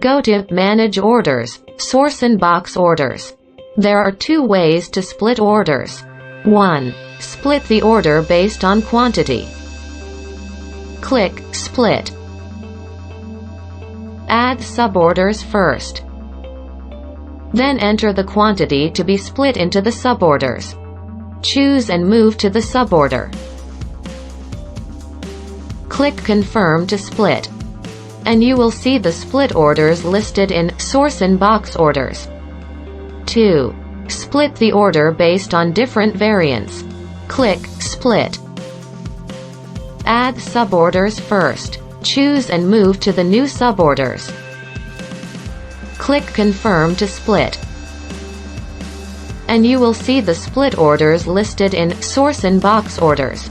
Go to Manage Orders, Sourcinbox Orders. There are two ways to split orders. 1. Split the order based on quantity. Click Split. Add suborders first. Then enter the quantity to be split into the suborders. Choose and move to the suborder. Click Confirm to split, and you will see the split orders listed in Sourcinbox Orders. 2. Split the order based on different variants. Click Split. Add suborders first. Choose and move to the new suborders. Click Confirm to split, and you will see the split orders listed in Sourcinbox Orders.